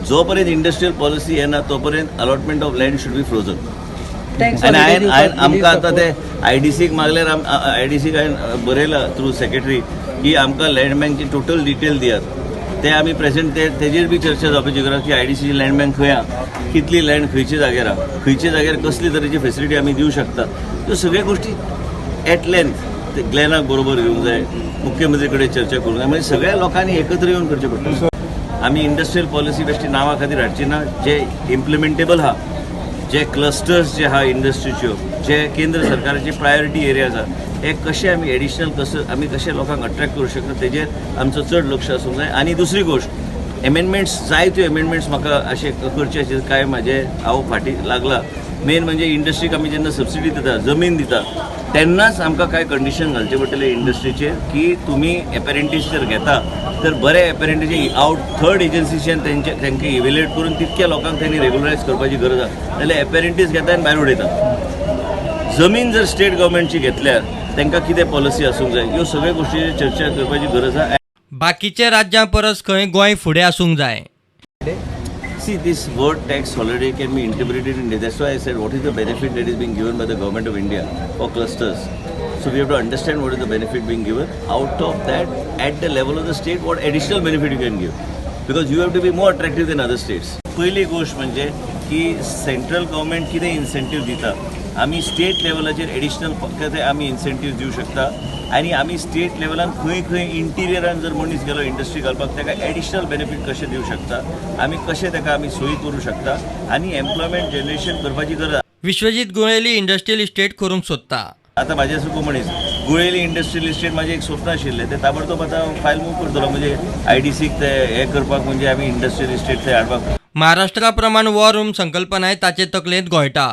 जोपर्यंत industrial policy येना तोपर्यंत allotment of land should be frozen. आनी हांवें आमकां आतां ते IDCक मागल्यार IDCक हांवें बरयलां थ्रू सेक्रेटरी की आमकां लँड बँकची टोटल डिटेल दियात. ते आमी प्रेझेंट तेजेर बी चर्चा जावपाची गरज की IDCची लँड बँक खंय आहा, कितली लँड खंयच्या जाग्यार आहा, खंयच्या जाग्यार कसली तरेची फेसिलिटी आमी दिवं शकता. त्यो सगळ्यो गोश्टी एट लेंथ ग्लेनाक बरोबर घेवंक जाय, मुख्यमंत्री कडेन चर्चा करूंक जाय. म्हणजे सगळ्या लोकांनी एकत्र येवन करचें पडटा. आमी इंडस्ट्रियल पॉलिसी बेश्टी नांवा खातीर हाडची ना. जे इम्प्लिमेंटेबल आहा, जे क्लस्टर्स जे आहा इंडस्ट्रीच्यो, जे केंद्र सरकाराचे प्रायोरिटी एरियाज आहा, हे कशे आमी एडिशनल आमी कशे लोकांक अट्रॅक्ट करूं शकता तेजेर आमचो चड लक्ष आसूंक जाय. आनी दुसरी गोश्ट, एमेंडमेंट्स जाय त्यो एमेंडमेंट्स म्हाका अशे करचे काय म्हाजे हांव फाटी लागला. मेन म्हणजे इंडस्ट्रीक आमी जेन्ना सबसिडी दिता, जमीन दिता, तेन्नाच आमकां कांय कंडिशन घालचे पडटले इंडस्ट्रीचेर की तुमी एपेरेंटीस जर घेता तर बरे एपेरेंटीचे थर्ड एजन्सीच्यान तांकां इवेल्युएट करून तितक्या लोकांक त्यांनी रेग्युलरायज करपाची गरज आसा. नाजाल्यार एपेरेंटीस घेता आनी भायर उडयता. जमीन जर स्टेट गव्हर्मेंटची घेतल्यार तांकां कितें पॉलिसी आसूंक जाय, ह्यो सगळ्यो गोश्टीचेर चर्चा करपाची गरज आसा. बाकीच्या राज्यां परस खंय गोंय फुडें आसूंक जाय. See, this word tax holiday can be interpreted in. That's why I said, what is the benefit that is being given by the government of India for clusters? So we have to understand what is the benefit being given. Out of that, at the level of the state, what additional benefit you can give? Because you have to be more attractive than other states. पहिली गोष्ट म्हणजे की central government कितें incentive दिता, आमी state लेवलाचेर additional आमी incentive दिवं शकता. आनी आमी स्टेट लेवलान खंय खंय इंटिरियरान जर मनीस गेलो इंडस्ट्री घालपाक ताका एडिशनल बेनिफीट कशें दिवं शकता, आमी कशें ताका आमी सोयी करूं शकता आनी एम्प्लॉयमेंट जनरेशन करपाची गरज. विश्वजीत गुळेली इंडस्ट्रियल इस्टेट करूंक सोदता. आतां म्हाजे सारको मनीस गुळेली इंडस्ट्रियल इस्टेट म्हाजें एक स्वप्न आशिल्लें, तें ताबडतोब आतां फायल मूव करतलो. म्हणजे IDCक ते हें करपाक, म्हणजे आमी इंडस्ट्रियल इस्टेट थंय हाडपाक. महाराष्ट्रा प्रमाण वॉर रूम संकल्पनाय ताचे तकलेंत घोळटा.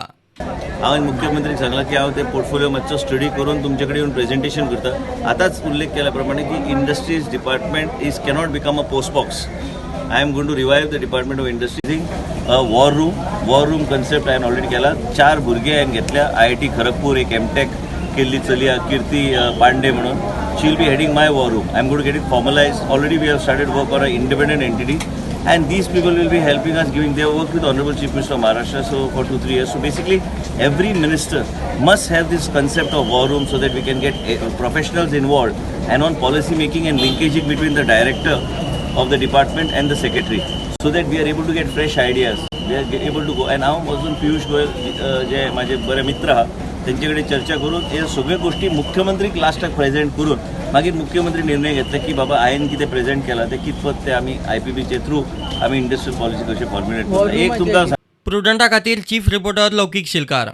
हांवें मुख्यमंत्रीक सांगलां की हांव ते पोर्टफोलियो मातसो स्टडी करून तुमचे कडेन येवन प्रेझेंटेशन करता. आतांच उल्लेख केल्या प्रमाणे की industries department cannot become a post box. I am going to revive the department of industries. War room concept हांवें ऑलरेडी केला. 4 भुरगे हांवें घेतल्या. IIT खरगपूर एक MTech केल्ली चलया कीर्ती पांडे म्हणून. She will be heading my war room. I am going to get it formalise. Already we have started work on a independent entity. And these people will be helping us, they have worked with Honorable Chief Minister of Maharashtra for 2-3 years. So basically, every minister must have this concept of war room so that we can get professionals involved and on policy making and linkaging between the director of the department and the secretary, so that we are able to get fresh ideas. We are able to go. And now also Piyush Goyal, जे माझे बरे मित्र आहात, त्यांच्याकडे चर्चा करून हे सगळ्यो गोष्टी मुख्यमंत्रीक लास्टाक प्रेझेंट करून मागीर मुख्यमंत्री निर्णय घेतले की बाबा हांवें कितें प्रेझेंट केला ते कितपत ते आमी IPBचे थ्रू आमी इंडस्ट्रियल पॉलिसी कशें फॉर्म्युलेट करता. एक तुमकां प्रुडंटा खातीर चीफ रिपोर्टर लौकीक शिलकार.